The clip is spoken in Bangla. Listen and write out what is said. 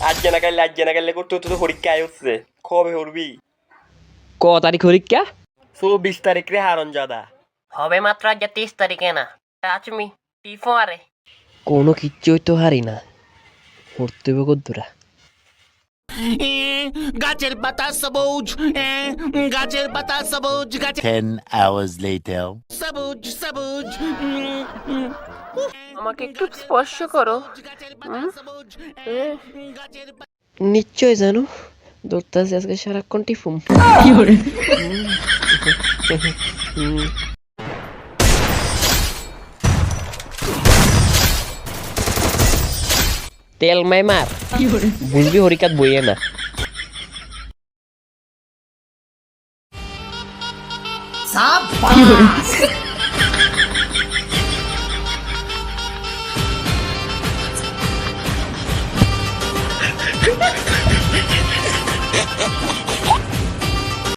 আজ জানা গেলে করতে তো পরীক্ষা হচ্ছে কবে করবি ক তারিখ পরীক্ষা? 24 তারিখ রে হারন জাদা হবে মাত্র আজ 30 তারিখে না টাচ মি টিফো আরে কোনো কিচ্ছু হইতে হারি না, পড়তে হবে কদ্দুরা। গাছের পাতা সবুজ, গাছের পাতা সবুজ, গাছের 10 hours later. সবুজ সবুজ, আমাকে একটু স্পর্শ করো। গাছের নিশ্চয় জানো, দৌড়তাছি আজকে সারাক্ষণ টিফুম। তেল মাই মার, বুঝবি হরিকাত বইয়ে না।